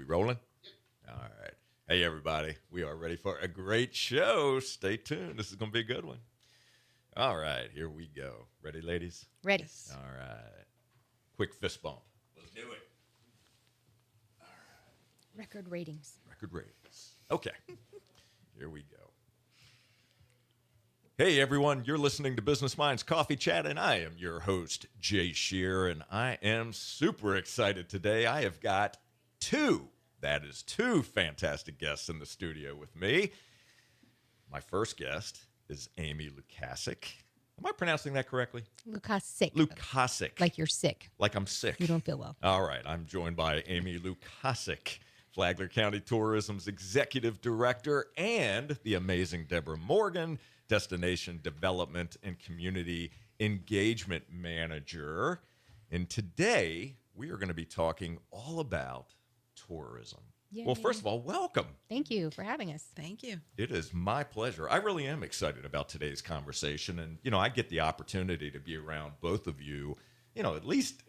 We rolling? All right. Hey, everybody. We are ready for a great show. Stay tuned. This is going to be a good one. All right. Here we go. Ready, ladies? Ready. All right. Quick fist bump. Let's do it. Record ratings. Record ratings. Okay. Here we go. Hey, everyone. You're listening to Business Minds Coffee Chat, and I am your host, Jay Scherr, and I am super excited today. I have got two fantastic guests in the studio with me. My first guest is Amy Lukasic. Am I pronouncing that correctly? Lukasic. Lukasic. Like you're sick. Like I'm sick. You don't feel well. All right. I'm joined by Amy Lukasic, Flagler County Tourism's Executive Director, and the amazing Deborah Morgan, Destination Development and Community Engagement Manager. And today, we are going to be talking all about tourism. Yay. Well, first of all, welcome. Thank you for having us. Thank you. It is my pleasure. I really am excited about today's conversation. And, I get the opportunity to be around both of you, at least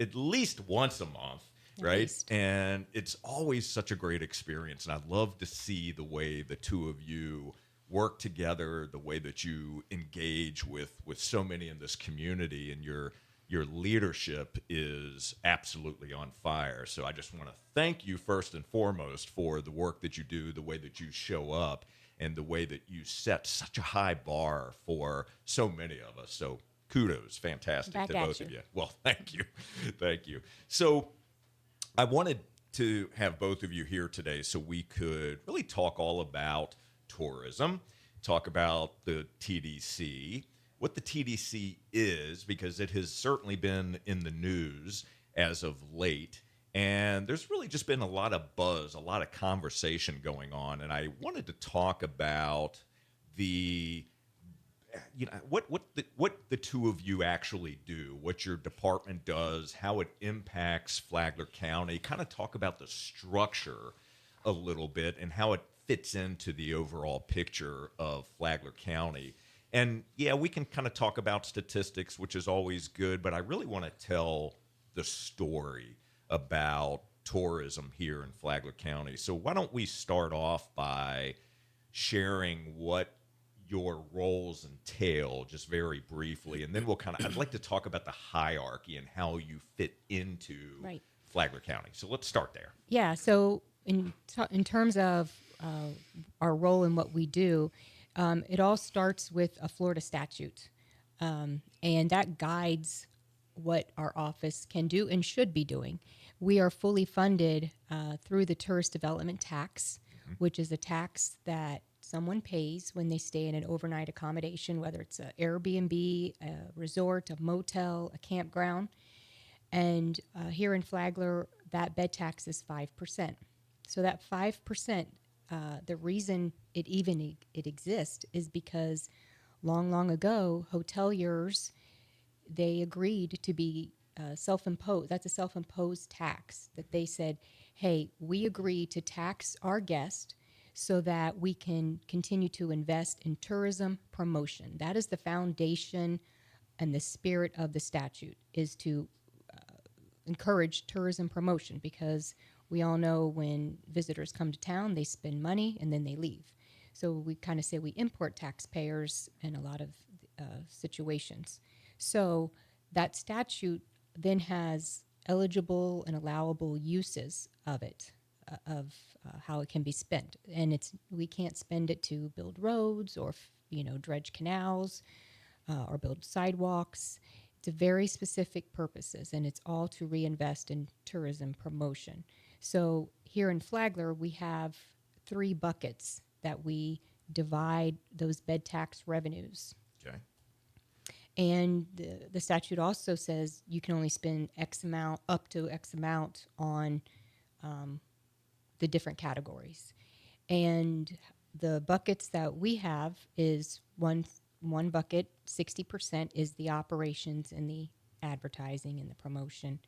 once a month, right? And it's always such a great experience. And I love to see the way the two of you work together, the way that you engage with so many in this community, and your leadership is absolutely on fire. So I just want to thank you first and foremost for the work that you do, the way that you show up, and the way that you set such a high bar for so many of us. So kudos, fantastic Back to at both you. of you. Well, thank you. Thank you. So I wanted to have both of you here today so we could really talk all about tourism, talk about the TDC, what the TDC is, because it has certainly been in the news as of late. And there's really just been a lot of buzz, a lot of conversation going on. And I wanted to talk about what the two of you actually do, what your department does, how it impacts Flagler County, kind of talk about the structure a little bit and how it fits into the overall picture of Flagler County. And yeah, we can kind of talk about statistics, which is always good, but I really want to tell the story about tourism here in Flagler County. So why don't we start off by sharing what your roles entail just very briefly, and then I'd like to talk about the hierarchy and how you fit into Flagler County. So let's start there. Yeah. So in terms of our role in what we do, it all starts with a Florida statute, and that guides what our office can do and should be doing. We are fully funded through the tourist development tax, which is a tax that someone pays when they stay in an overnight accommodation, whether it's an Airbnb, a resort, a motel, a campground. And here in Flagler, that bed tax is 5%. So that 5%, the reason it exists is because long ago, hoteliers, they agreed to be self-imposed. That's a self-imposed tax that they said, hey, we agree to tax our guest so that we can continue to invest in tourism promotion. That is the foundation and the spirit of the statute, is to encourage tourism promotion, because we all know when visitors come to town, they spend money and then they leave. So we kind of say we import taxpayers in a lot of situations. So that statute then has eligible and allowable uses of it, of how it can be spent. And we can't spend it to build roads or dredge canals or build sidewalks. It's a very specific purposes, and it's all to reinvest in tourism promotion. So here in Flagler, we have 3 buckets that we divide those bed tax revenues. Okay. And the statute also says you can only spend X amount, up to X amount, on the different categories. And the buckets that we have is one bucket, 60% is the operations and the advertising and the promotion.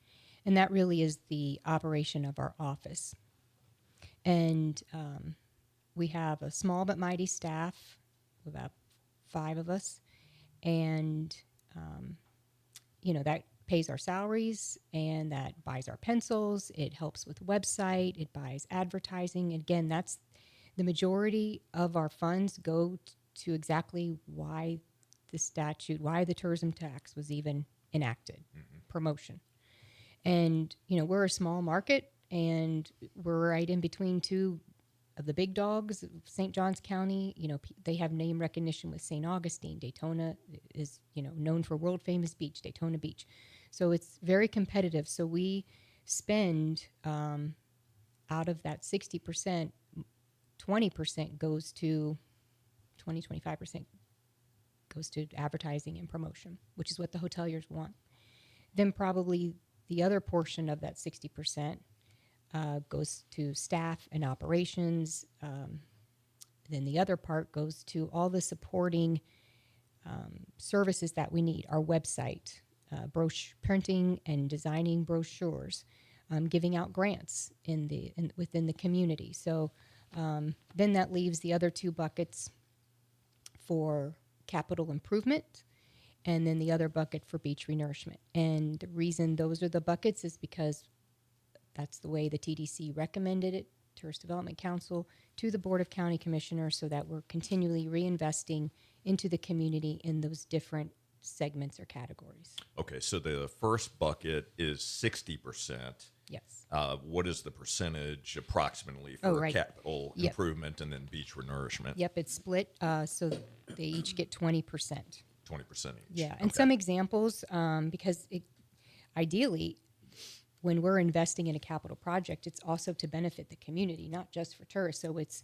And that really is the operation of our office. And we have a small but mighty staff, about 5 of us. And, that pays our salaries, and that buys our pencils. It helps with website. It buys advertising. Again, that's the majority of our funds go to exactly why the statute, why the tourism tax was even enacted, promotion. And, we're a small market, and we're right in between two of the big dogs. St. Johns County, they have name recognition with St. Augustine. Daytona is, known for world famous beach, Daytona Beach. So it's very competitive. So we spend out of that 60%, 20% goes to 25% goes to advertising and promotion, which is what the hoteliers want. Then probably the other portion of that 60% goes to staff and operations. Then the other part goes to all the supporting services that we need, our website, printing and designing brochures, giving out grants within the community. So then that leaves the other two buckets for capital improvement, and then the other bucket for beach renourishment. And the reason those are the buckets is because that's the way the TDC recommended it, Tourist Development Council, to the Board of County Commissioners, so that we're continually reinvesting into the community in those different segments or categories. Okay, so the first bucket is 60%. Yes. What is the percentage approximately for right. capital Yep. improvement and then beach renourishment? Yep, it's split, so they each get 20%. 20% each. Yeah, and Okay. some examples, because ideally, when we're investing in a capital project, it's also to benefit the community, not just for tourists. So it's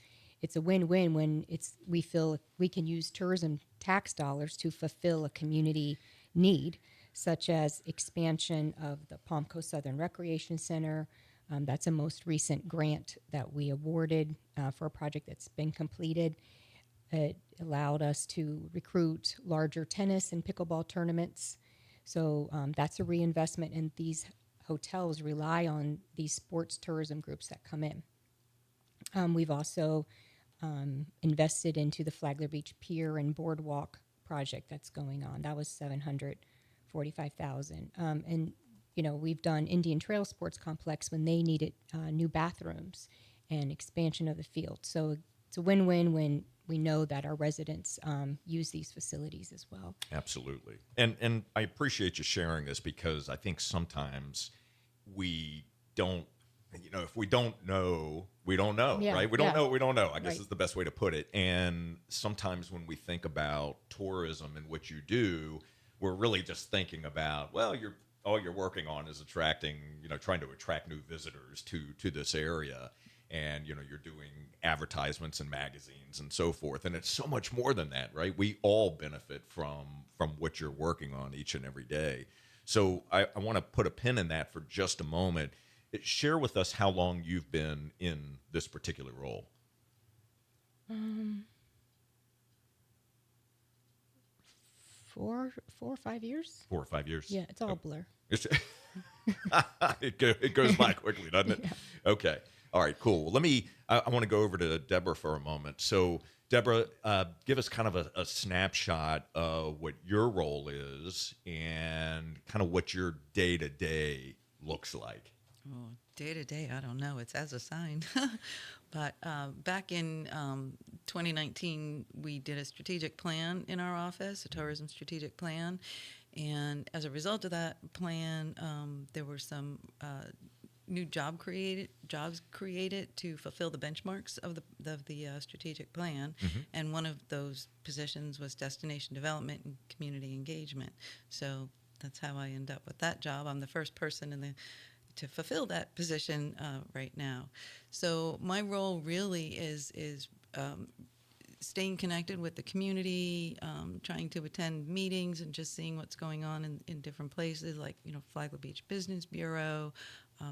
a win-win when we feel we can use tourism tax dollars to fulfill a community need, such as expansion of the Palm Coast Southern Recreation Center. That's a most recent grant that we awarded for a project that's been completed. It allowed us to recruit larger tennis and pickleball tournaments. So that's a reinvestment, and these hotels rely on these sports tourism groups that come in. We've also invested into the Flagler Beach Pier and Boardwalk project that's going on. That was $745,000. And we've done Indian Trail Sports Complex when they needed new bathrooms and expansion of the field. So it's a win-win when we know that our residents use these facilities as well. Absolutely. And I appreciate you sharing this, because I think sometimes we don't, if we don't know, we don't know, Yeah, right? We yeah. don't know what we don't know, I guess Right. is the best way to put it. And sometimes when we think about tourism and what you do, we're really just thinking about, well, all you're working on is attracting, trying to attract new visitors to this area. And, you're doing advertisements and magazines and so forth. And it's so much more than that, right? We all benefit from what you're working on each and every day. So I want to put a pin in that for just a moment. Share with us how long you've been in this particular role. 4 or 5 years. 4 or 5 years? Yeah, it's all a blur. It's- it goes by quickly, doesn't it? Yeah. Okay. All right, cool. Well, I want to go over to Deborah for a moment. So, Deborah, give us kind of a snapshot of what your role is and kind of what your day-to-day looks like. Oh, day to day, I don't know. It's as assigned. But back in 2019, we did a strategic plan in our office, a tourism strategic plan. And as a result of that plan, there were some new jobs created to fulfill the benchmarks of the strategic plan. Mm-hmm. And one of those positions was destination development and community engagement. So that's how I end up with that job. I'm the first person to fulfill that position right now. So my role really is staying connected with the community, trying to attend meetings and just seeing what's going on in different places, like Flagler Beach Business Bureau,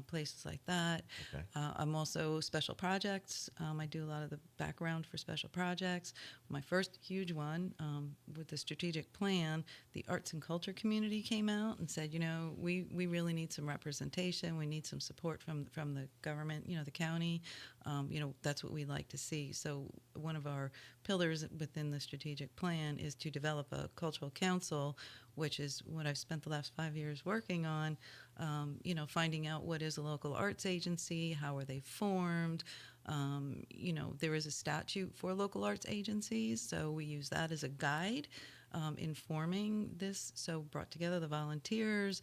places like that. Okay. I'm also special projects. I do a lot of the background for special projects. My first huge one with the strategic plan, the arts and culture community came out and said, we really need some representation. We need some support from the government, the county. That's what we'd like to see. So one of our pillars within the strategic plan is to develop a cultural council which is what I've spent the last 5 years working on. Finding out what is a local arts agency, how are they formed. There is a statute for local arts agencies, so we use that as a guide informing this. So brought together the volunteers,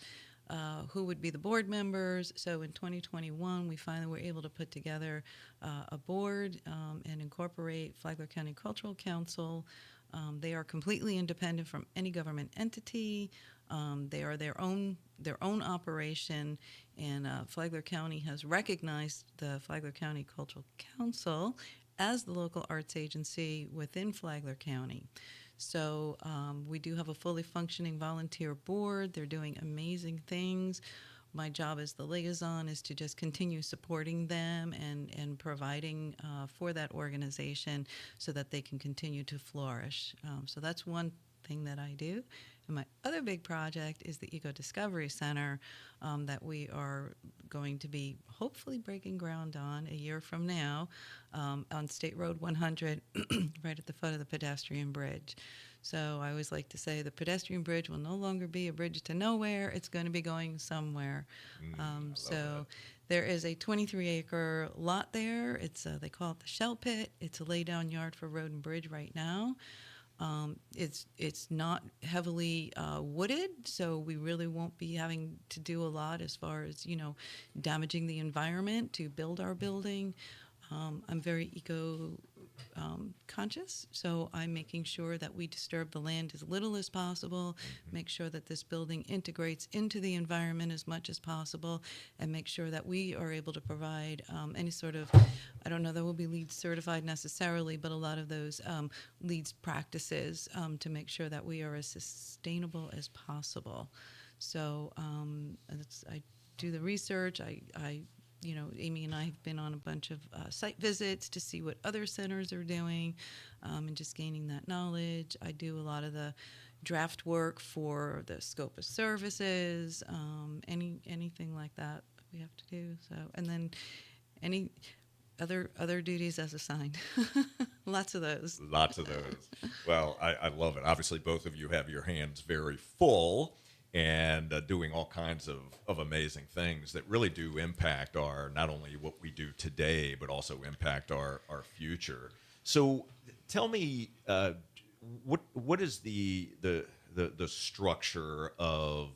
who would be the board members. So in 2021, we finally were able to put together a board and incorporate Flagler County Cultural Council. They are completely independent from any government entity. They are their own operation, and Flagler County has recognized the Flagler County Cultural Council as the local arts agency within Flagler County. So we do have a fully functioning volunteer board. They're doing amazing things. My job as the liaison is to just continue supporting them and providing for that organization so that they can continue to flourish. So that's one thing that I do. And my other big project is the Eco Discovery Center that we are going to be hopefully breaking ground on a year from now on State Road 100, right at the foot of the pedestrian bridge. So I always like to say the pedestrian bridge will no longer be a bridge to nowhere. It's going to be going somewhere. So there is a 23-acre lot there. It's they call it the Shell Pit. It's a laydown yard for road and bridge right now. It's not heavily wooded, so we really won't be having to do a lot as far as damaging the environment to build our building. I'm very eco conscious, so I'm making sure that we disturb the land as little as possible, make sure that this building integrates into the environment as much as possible, and make sure that we are able to provide any sort of, I don't know that we'll be LEED certified necessarily, but a lot of those LEED practices to make sure that we are as sustainable as possible. So I do the research. Amy and I have been on a bunch of site visits to see what other centers are doing and just gaining that knowledge. I do a lot of the draft work for the scope of services, anything like that we have to do. So, and then any other duties as assigned. Lots of those. Lots of those. Well, I love it. Obviously, both of you have your hands very full and doing all kinds of amazing things that really do impact not only what we do today, but also impact our future. So tell me, what is the structure of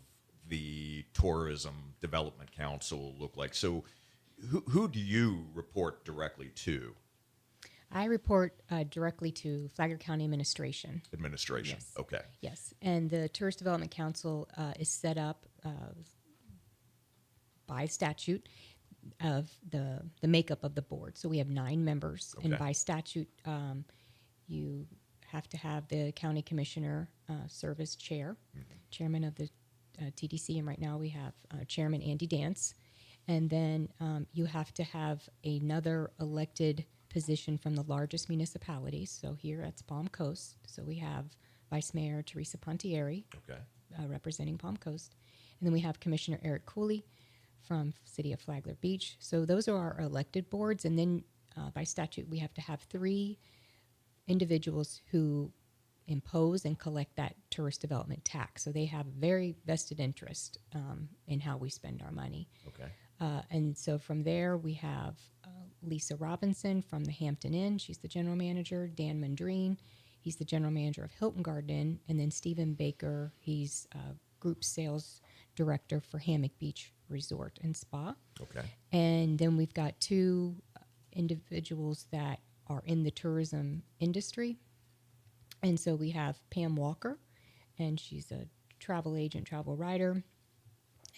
the Tourism Development Council look like? So who do you report directly to? I report directly to Flagler County Administration. Administration. Yes. Okay. Yes, and the Tourist Development Council is set up by statute of the makeup of the board. So we have 9 members, and Okay. by statute, you have to have the county commissioner serve as chair, chairman of the TDC, and right now we have Chairman Andy Dance, and then you have to have another elected position from the largest municipalities. So here that's Palm Coast. So we have Vice Mayor Teresa Pontieri Okay. representing Palm Coast. And then we have Commissioner Eric Cooley from City of Flagler Beach. So those are our elected boards. And then by statute, we have to have 3 individuals who impose and collect that tourist development tax. So they have very vested interest in how we spend our money. Okay. And so from there, we have Lisa Robinson from the Hampton Inn. She's the general manager. Dan Mandrine, he's the general manager of Hilton Garden Inn. And then Stephen Baker, he's group sales director for Hammock Beach Resort and Spa. Okay. And then we've got 2 individuals that are in the tourism industry. And so we have Pam Walker, and she's a travel agent, travel writer.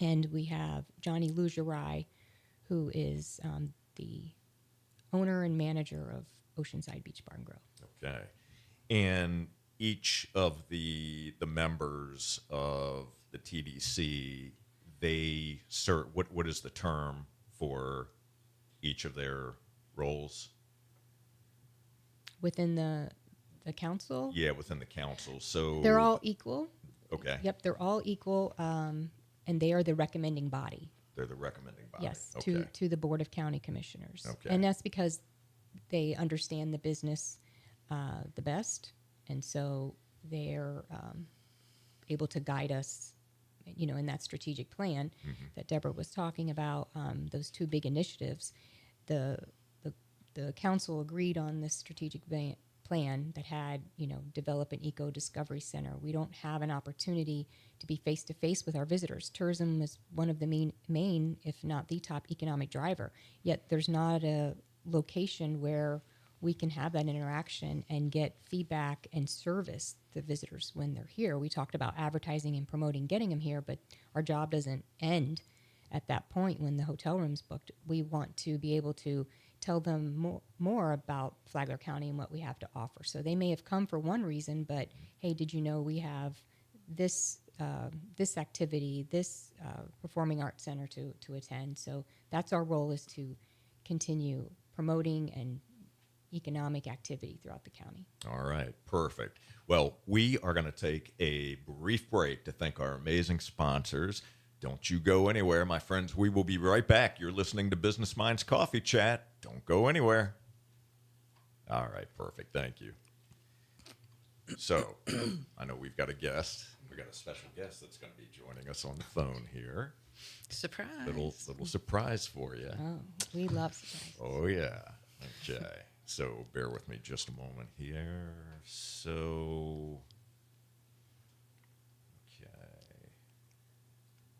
And we have Johnny Lugerai, who is the owner and manager of Oceanside Beach Bar and Grill. Okay. And each of the members of the TDC, they serve, what is the term for each of their roles? Within the council? Yeah, within the council. So They're all equal. okay. Yep, they're all equal, and they are the recommending body. They're the recommending body. Yes, Okay. to the Board of County Commissioners. Okay. And that's because they understand the business the best, and so they're able to guide us, in that strategic plan that Deborah was talking about, those two big initiatives. The, the, the council agreed on this strategic plan that had, develop an eco discovery center. We don't have an opportunity to be face to face with our visitors. Tourism is one of the main, if not the top economic driver. Yet there's not a location where we can have that interaction and get feedback and service the visitors when they're here. We talked about advertising and promoting getting them here, but our job doesn't end at that point when the hotel room's booked. We want to be able to tell them more about Flagler County and what we have to offer. So they may have come for one reason, but hey, did you know we have this this activity, this performing arts center to attend? So that's our role, is to continue promoting and economic activity throughout the county. All right, perfect. Well, we are going to take a brief break to thank our amazing sponsors. Don't you go anywhere, my friends. We will be right back. You're listening to Business Minds Coffee Chat. Don't go anywhere. All right, perfect. Thank you. So, I know we've got a guest. We've got a special guest that's going to be joining us on the phone here. Surprise. Little surprise for you. Oh, we love surprises. Oh, yeah. Okay. So bear with me just a moment here. So, okay.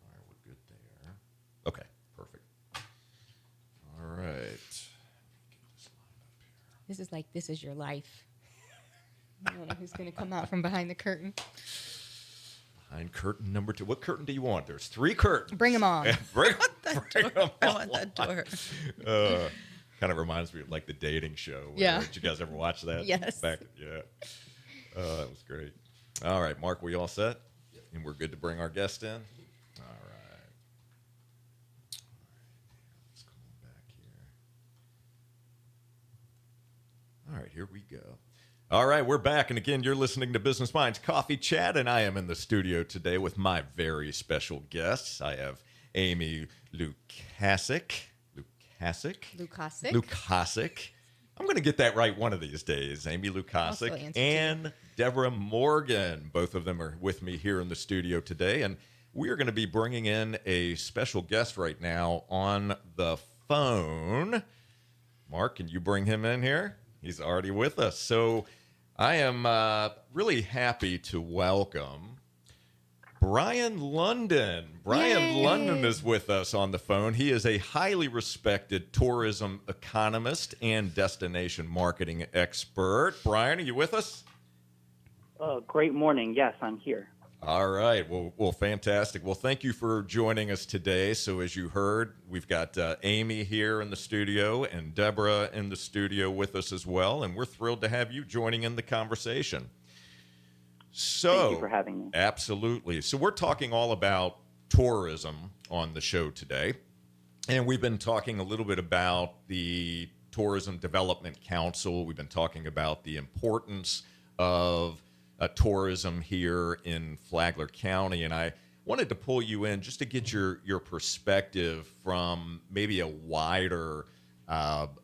All right, we're good there. Okay, perfect. All right. Let me get this line up here. This is like This Is Your Life. I don't know who's going to come out from behind the curtain. Behind curtain number 2. What curtain do you want? There's 3 curtains. Bring them on. Bring I them want that door. Kind of reminds me of like the dating show. Yeah. Did you guys ever watch that? Yes. Yeah. That was great. All right, Mark, we all set? Yep. And we're good to bring our guest in? All right. Let's come on back here. All right, here we go. All right, we're back. And again, you're listening to Business Minds Coffee Chat, and I am in the studio today with my very special guests. I have Amy Lukasic. I'm going to get that right one of these days. Amy Lukasic and Deborah Morgan. Both of them are with me here in the studio today. And we are going to be bringing in a special guest right now on the phone. Mark, can you bring him in here? He's already with us. So I am really happy to welcome Brian London. Brian Yay. London is with us on the phone. He is a highly respected tourism economist and destination marketing expert. Brian, are you with us? Great morning. Yes, I'm here. All right. Well, fantastic. Well, thank you for joining us today. So as you heard, we've got Amy here in the studio and Deborah in the studio with us as well. And we're thrilled to have you joining in the conversation. So, thank you for having me. Absolutely. So we're talking all about tourism on the show today. And we've been talking a little bit about the Tourism Development Council. We've been talking about the importance of tourism here in Flagler County. And I wanted to pull you in just to get your perspective from maybe a wider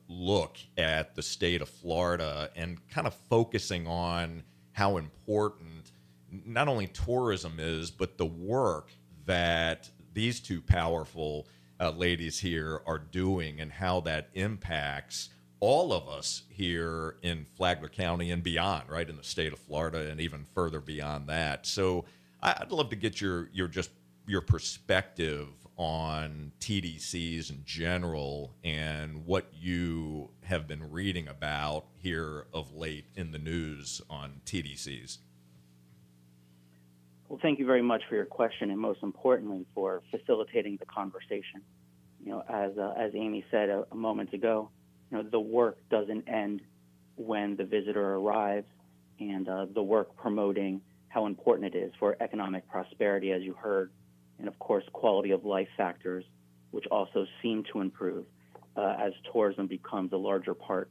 look at the state of Florida and kind of focusing on how important not only tourism is, but the work that these two powerful ladies here are doing and how that impacts all of us here in Flagler County and beyond, right, in the state of Florida and even further beyond that. So I'd love to get your perspective on TDCs in general and what you have been reading about here of late in the news on TDCs. Well, thank you very much for your question, and most importantly for facilitating the conversation. As Amy said a moment ago, the work doesn't end when the visitor arrives, and the work promoting how important it is for economic prosperity, as you heard, and of course quality of life factors, which also seem to improve as tourism becomes a larger part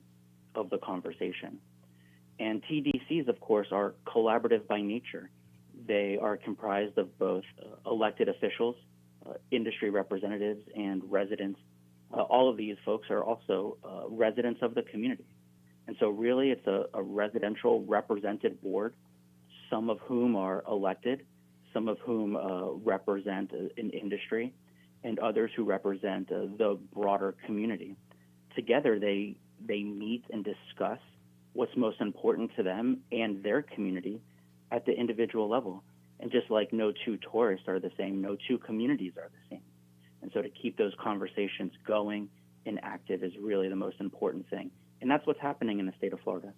of the conversation. And TDCs, of course, are collaborative by nature. They are comprised of both elected officials, industry representatives, and residents. All of these folks are also residents of the community. And so really it's a residential represented board, some of whom are elected, some of whom represent an industry, and others who represent the broader community. Together, they meet and discuss what's most important to them and their community at the individual level. And just like no two tourists are the same, no two communities are the same. And so to keep those conversations going and active is really the most important thing. And that's what's happening in the state of Florida.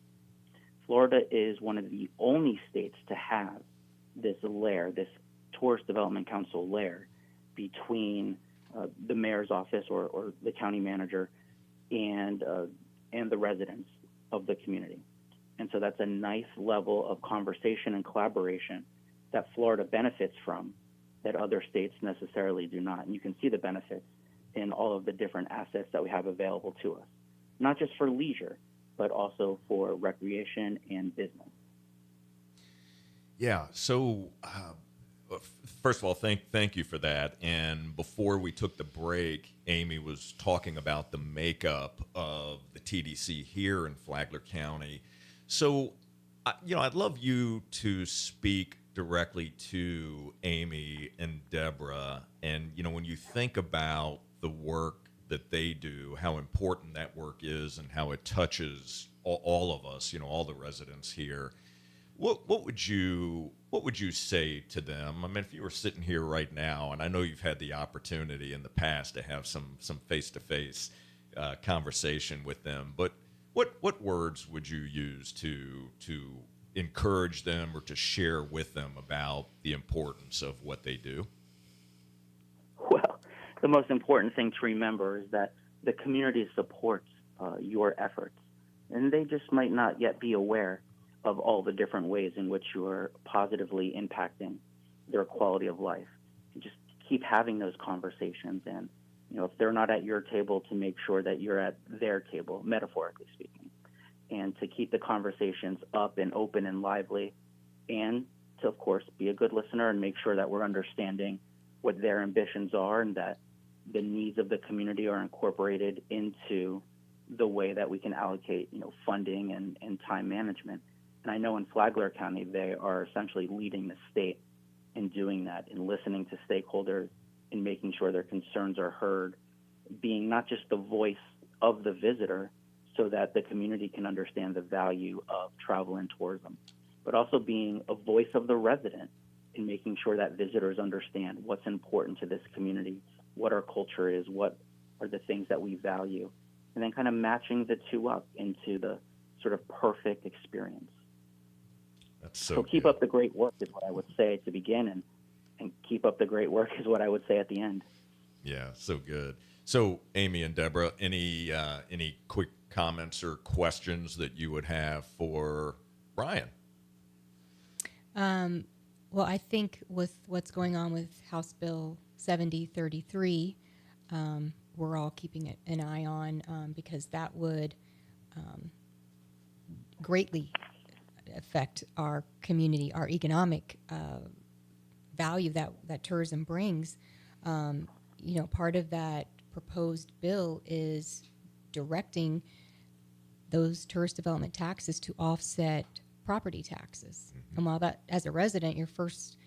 Florida is one of the only states to have this layer, this Tourist Development Council layer between the mayor's office or the county manager and the residents of the community. And so that's a nice level of conversation and collaboration that Florida benefits from that other states necessarily do not. And you can see the benefits in all of the different assets that we have available to us, not just for leisure, but also for recreation and business. Yeah. So, first of all, thank you for that. And before we took the break, Amy was talking about the makeup of the TDC here in Flagler County. So, I'd love you to speak directly to Amy and Deborah. And, when you think about the work that they do, how important that work is and how it touches all of us, all the residents here. What would you say to them? I mean, if you were sitting here right now, and I know you've had the opportunity in the past to have some face-to-face conversation with them, but what words would you use to encourage them or to share with them about the importance of what they do? Well, the most important thing to remember is that the community supports your efforts, and they just might not yet be aware of all the different ways in which you are positively impacting their quality of life. You just keep having those conversations, and if they're not at your table, to make sure that you're at their table, metaphorically speaking, and to keep the conversations up and open and lively, and to, of course, be a good listener and make sure that we're understanding what their ambitions are and that the needs of the community are incorporated into the way that we can allocate, funding and time management. And I know in Flagler County, they are essentially leading the state in doing that, in listening to stakeholders, in making sure their concerns are heard, being not just the voice of the visitor so that the community can understand the value of travel and tourism, but also being a voice of the resident in making sure that visitors understand what's important to this community, what our culture is, what are the things that we value, and then kind of matching the two up into the sort of perfect experience. That's So keep up the great work is what I would say to begin, and keep up the great work is what I would say at the end. Yeah, so good. So, Amy and Deborah, any quick comments or questions that you would have for Brian? Well, I think with what's going on with House Bill 7033, we're all keeping an eye on because that would greatly affect our community, our economic value that tourism brings. Part of that proposed bill is directing those tourist development taxes to offset property taxes. Mm-hmm. And while that, as a resident, your first,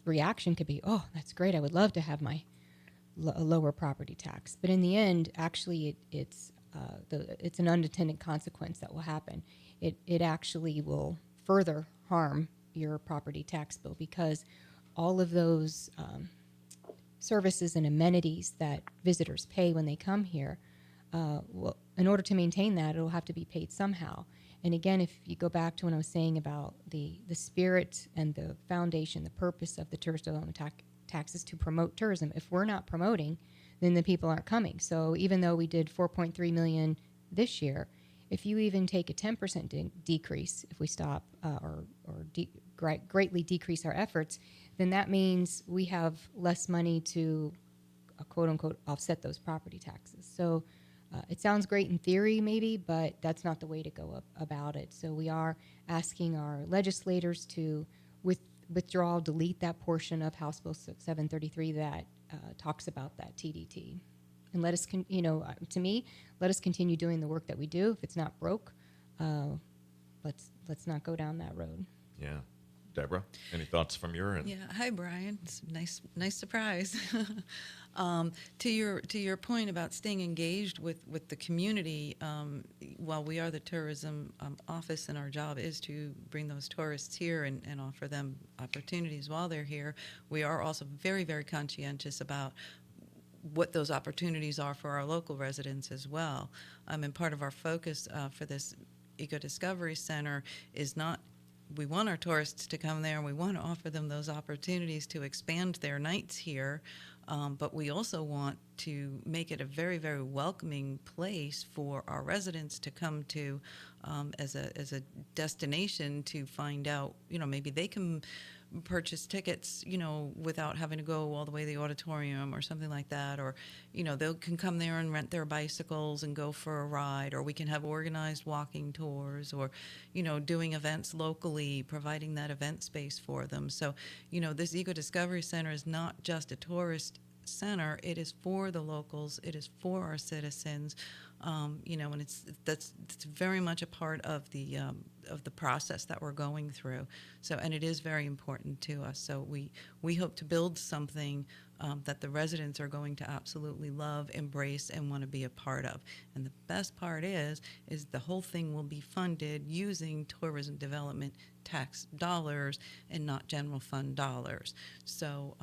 reaction could be, "Oh, that's great! I would love to have my a lower property tax." But in the end, actually, it's an unintended consequence that will happen. It actually will further harm your property tax bill because all of those services and amenities that visitors pay when they come here, in order to maintain that, it'll have to be paid somehow. And again, if you go back to what I was saying about the spirit and the foundation, the purpose of the tourist development tax is to promote tourism. If we're not promoting, then the people aren't coming. So even though we did 4.3 million this year, if you even take a 10% decrease, if we stop or greatly decrease our efforts, then that means we have less money to quote unquote offset those property taxes. So it sounds great in theory maybe, but that's not the way to go about it. So we are asking our legislators to withdraw, delete that portion of House Bill 733 that talks about that TDT. And let us, to me, let us continue doing the work that we do. If it's not broke, let's not go down that road. Yeah. Deborah, any thoughts from your end? Yeah. Hi, Brian. It's a nice surprise. To your point about staying engaged with the community, while we are the tourism office and our job is to bring those tourists here and offer them opportunities while they're here, we are also very, very conscientious about what those opportunities are for our local residents as well. And part of our focus for this Eco Discovery Center is not we want our tourists to come there and we want to offer them those opportunities to expand their nights here, but we also want to make it a very, very welcoming place for our residents to come to as a destination to find out, maybe they can purchase tickets, without having to go all the way to the auditorium or something like that. Or, they can come there and rent their bicycles and go for a ride, or we can have organized walking tours or, doing events locally, providing that event space for them. So, this Eco Discovery Center is not just a tourist center. It is for the locals. It is for our citizens. And it's very much a part of the process that we're going through. So, and it is very important to us. So we hope to build something that the residents are going to absolutely love, embrace, and want to be a part of. And the best part is the whole thing will be funded using tourism development tax dollars and not general fund dollars. So,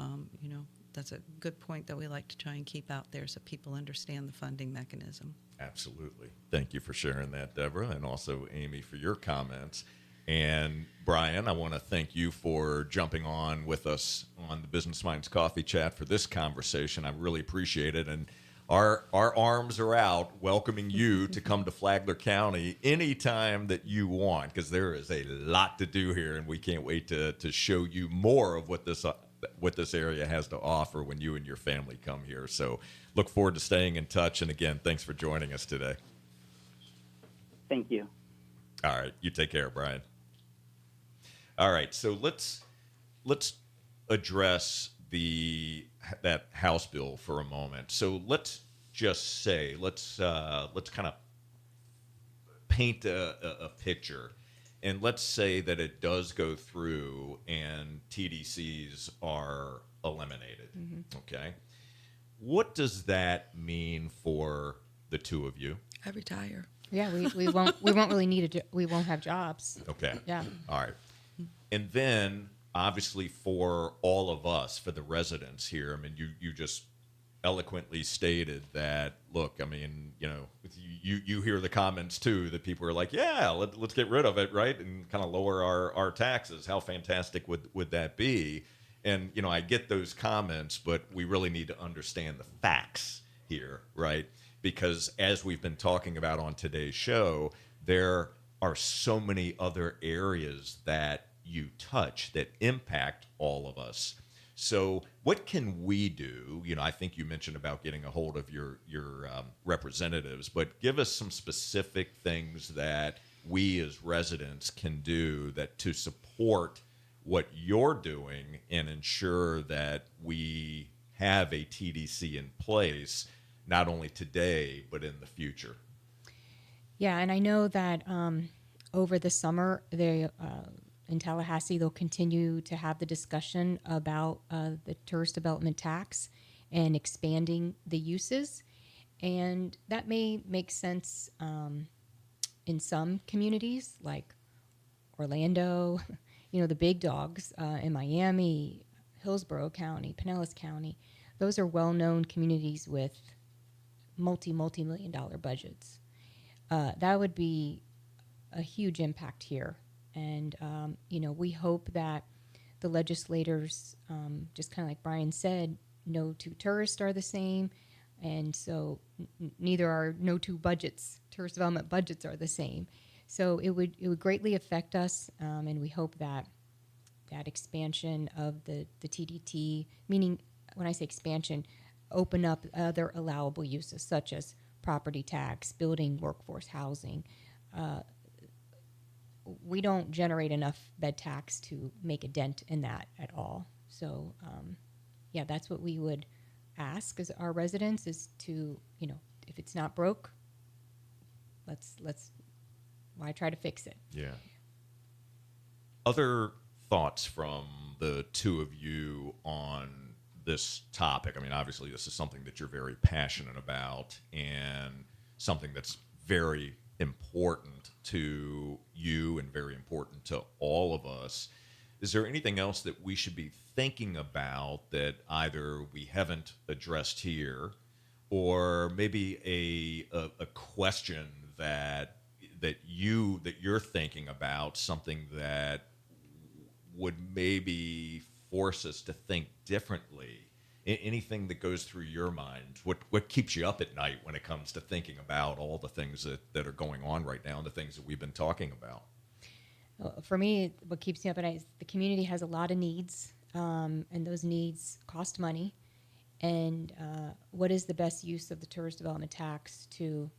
that's a good point that we like to try and keep out there so people understand the funding mechanism. Absolutely. Thank you for sharing that, Deborah, and also Amy for your comments. And Brian, I want to thank you for jumping on with us on the Business Minds Coffee Chat for this conversation. I really appreciate it. And our arms are out welcoming you to come to Flagler County anytime that you want, because there is a lot to do here, and we can't wait to show you more of what this area has to offer when you and your family come here. So look forward to staying in touch. And again, thanks for joining us today. Thank you. All right. You take care, Brian. All right. So let's address that House bill for a moment. So let's just say, let's kind of paint a picture. And let's say that it does go through and TDCs are eliminated. Mm-hmm. Okay. What does that mean for the two of you? I retire. Yeah, we won't really need we won't have jobs. Okay. Yeah. All right. And then obviously for all of us, for the residents here, I mean, you just eloquently stated that, look, I mean, you hear the comments too that people are like, yeah, let's get rid of it, right? And kind of lower our taxes. How fantastic would that be? And, I get those comments, but we really need to understand the facts here, right? Because as we've been talking about on today's show, there are so many other areas that you touch that impact all of us. So what can we do? I think you mentioned about getting a hold of your representatives, but give us some specific things that we as residents can do to support what you're doing and ensure that we have a TDC in place, not only today, but in the future. Yeah, and I know that over the summer, in Tallahassee, they'll continue to have the discussion about the tourist development tax and expanding the uses. And that may make sense in some communities like Orlando, the big dogs in Miami, Hillsborough County, Pinellas County. Those are well-known communities with multi-million-dollar budgets. That would be a huge impact here. And, we hope that the legislators, just kind of like Brian said, no two tourists are the same. And so neither are no two tourist development budgets are the same. So it would greatly affect us. And we hope that expansion of the TDT, meaning when I say expansion, open up other allowable uses such as property tax, building workforce housing. We don't generate enough bed tax to make a dent in that at all. So, that's what we would ask as our residents is to, if it's not broke, why try to fix it? Yeah. Other thoughts from the two of you on this topic. I mean, obviously, this is something that you're very passionate about and something that's very important to you and very important to all of us. Is there anything else that we should be thinking about that either we haven't addressed here, or maybe a question that you're thinking about, something that would maybe force us to think differently? Anything that goes through your mind? What keeps you up at night when it comes to thinking about all the things that are going on right now and the things that we've been talking about? For me, what keeps me up at night is the community has a lot of needs, and those needs cost money. And what is the best use of the tourist development tax to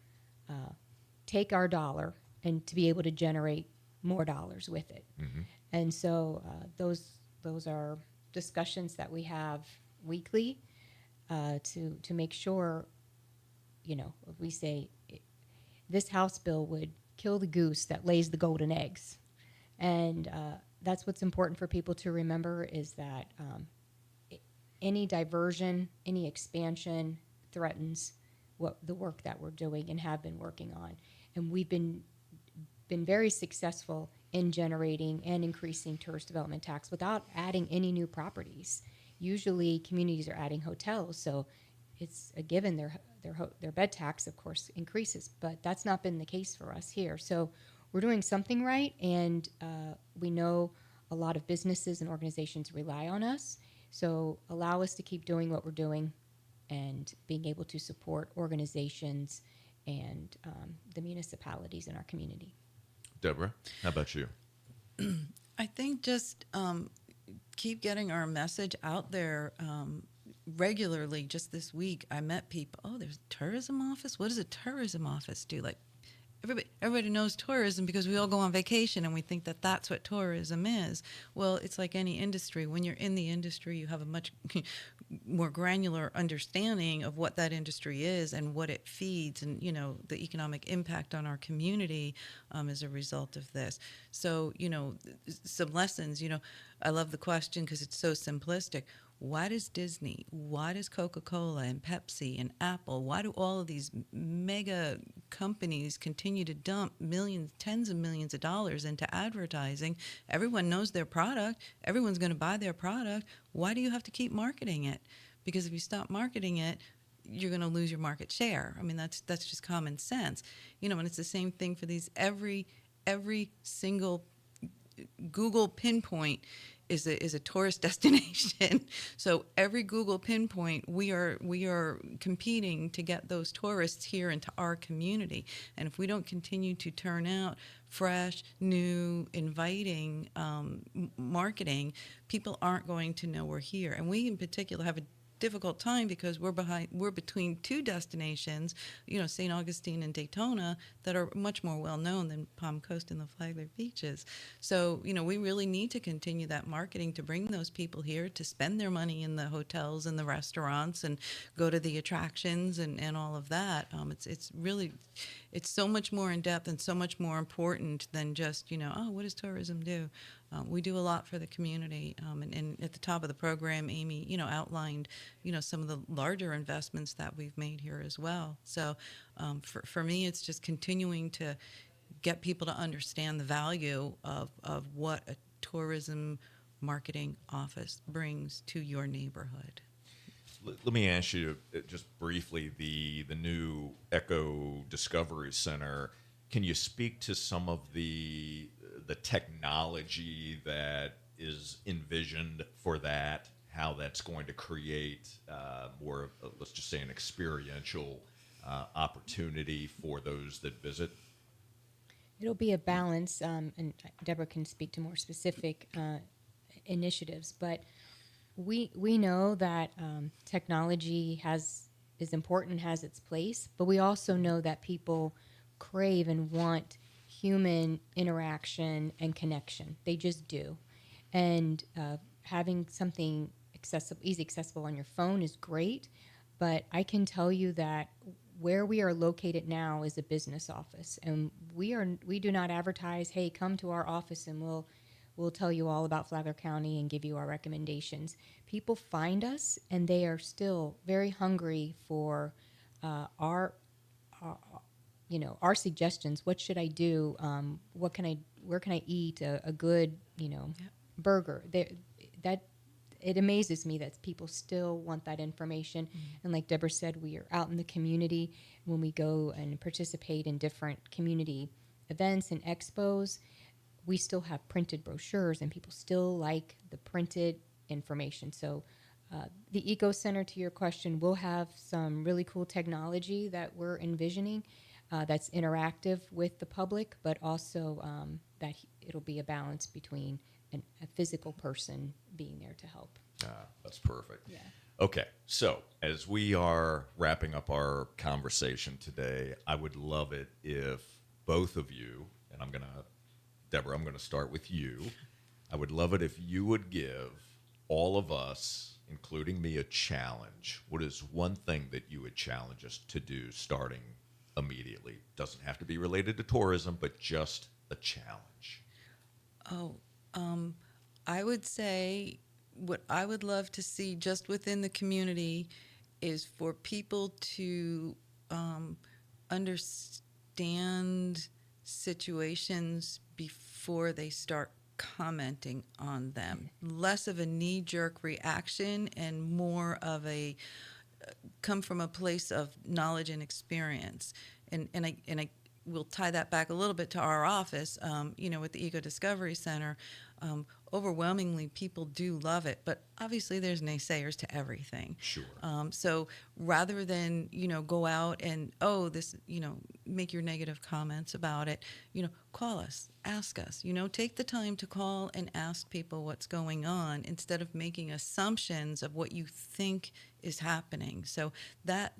take our dollar and to be able to generate more dollars with it? Mm-hmm. And so those are discussions that we have weekly to make sure, we say this House bill would kill the goose that lays the golden eggs. And that's what's important for people to remember, is that any diversion, any expansion threatens the work that we're doing and have been working on. And we've been very successful in generating and increasing tourist development tax without adding any new properties. Usually communities are adding hotels, so it's a given their bed tax, of course, increases, but that's not been the case for us here. So we're doing something right, and we know a lot of businesses and organizations rely on us. So allow us to keep doing what we're doing and being able to support organizations and the municipalities in our community. Deborah, how about you? I think just keep getting our message out there regularly. Just this week, I met people. Oh, there's a tourism office? What does a tourism office do? Like, everybody knows tourism because we all go on vacation and we think that that's what tourism is. Well, it's like any industry. When you're in the industry, you have a much more granular understanding of what that industry is and what it feeds, and the economic impact on our community as a result of this. So some lessons. I love the question because it's so simplistic. Why does Disney, why does Coca-Cola and Pepsi and Apple, why do all of these mega companies continue to dump millions, tens of millions of dollars into advertising? Everyone knows their product. Everyone's going to buy their product. Why do you have to keep marketing it? Because if you stop marketing it, you're going to lose your market share. I mean, that's just common sense. And it's the same thing for these. Every single Google pinpoint is a tourist destination. So every Google pinpoint, we are competing to get those tourists here into our community. And if we don't continue to turn out fresh, new, inviting marketing, people aren't going to know we're here. And we in particular have a difficult time because we're between two destinations, St. Augustine and Daytona, that are much more well known than Palm Coast and the Flagler beaches. So we really need to continue that marketing to bring those people here to spend their money in the hotels and the restaurants and go to the attractions and all of that. It's so much more in depth and so much more important than just what does tourism do? We do a lot for the community, and at the top of the program, Amy, outlined, some of the larger investments that we've made here as well. So, for me, it's just continuing to get people to understand the value of what a tourism marketing office brings to your neighborhood. Let me ask you just briefly the new Eco Discovery Center. Can you speak to some of the technology that is envisioned for that? How that's going to create more, let's just say, an experiential opportunity for those that visit? It'll be a balance, and Deborah can speak to more specific initiatives, but we know that technology is important, has its place, but we also know that people crave and want human interaction and connection. They just do. And having something easy accessible on your phone is great, but I can tell you that where we are located now is a business office, and we do not advertise, hey, come to our office and we'll tell you all about Flagler County and give you our recommendations. People find us, and they are still very hungry for our our suggestions. What should I do? Where can I eat a good, burger? That it amazes me that people still want that information. And like Deborah said, we are out in the community when we go and participate in different community events and expos. We still have printed brochures, and people still like the printed information. So the Eco Center, to your question, will have some really cool technology that we're envisioning that's interactive with the public, but also that it'll be a balance between a physical person being there to help. That's perfect. Yeah. Okay, so as we are wrapping up our conversation today, I would love it if both of you, and Deborah, I'm going to start with you. I would love it if you would give all of us, including me, a challenge. What is one thing that you would challenge us to do starting immediately? Doesn't have to be related to tourism, but just a challenge. I would say what I would love to see just within the community is for people to understand situations before they start commenting on them. Less of a knee-jerk reaction and more of a come from a place of knowledge and experience. And I will tie that back a little bit to our office. With the Eco Discovery Center, overwhelmingly people do love it, but obviously there's naysayers to everything. Sure. So rather than go out and make your negative comments about it, call us, ask us. Take the time to call and ask people what's going on instead of making assumptions of what you think is happening. So that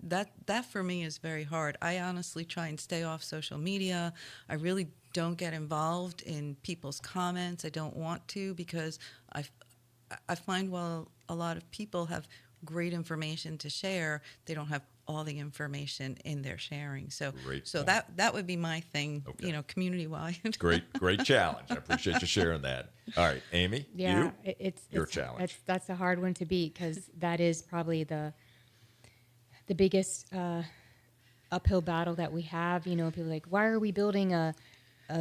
for me is very hard. I honestly try and stay off social media. I really don't get involved in people's comments. I don't want to, because I find while a lot of people have great information to share, they don't have all the information in their sharing. So that would be my thing, Okay. Community-wide. Great challenge. I appreciate you sharing that. All right, Amy, Yeah, it's your challenge. That's a hard one to beat, because that is probably the biggest uphill battle that we have. People are like, why are we building a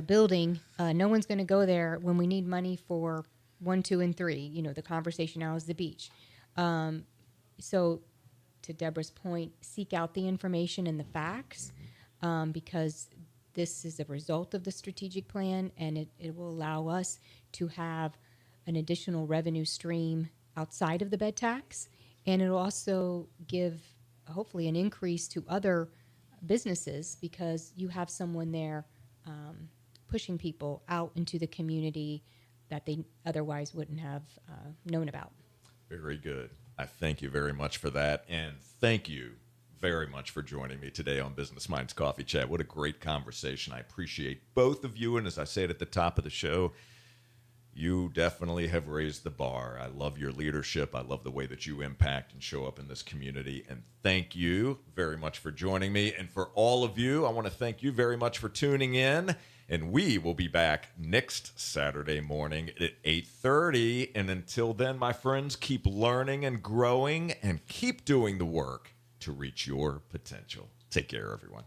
building? No one's going to go there when we need money for 1, 2, and 3. The conversation now is the beach. So to Deborah's point, seek out the information and the facts, because this is a result of the strategic plan, and it will allow us to have an additional revenue stream outside of the bed tax, and it'll also give hopefully an increase to other businesses, because you have someone there pushing people out into the community that they otherwise wouldn't have known about. Very good. I thank you very much for that. And thank you very much for joining me today on Business Minds Coffee Chat. What a great conversation. I appreciate both of you. And as I said at the top of the show, you definitely have raised the bar. I love your leadership. I love the way that you impact and show up in this community. And thank you very much for joining me. And for all of you, I want to thank you very much for tuning in. And we will be back next Saturday morning at 8:30. And until then, my friends, keep learning and growing and keep doing the work to reach your potential. Take care, everyone.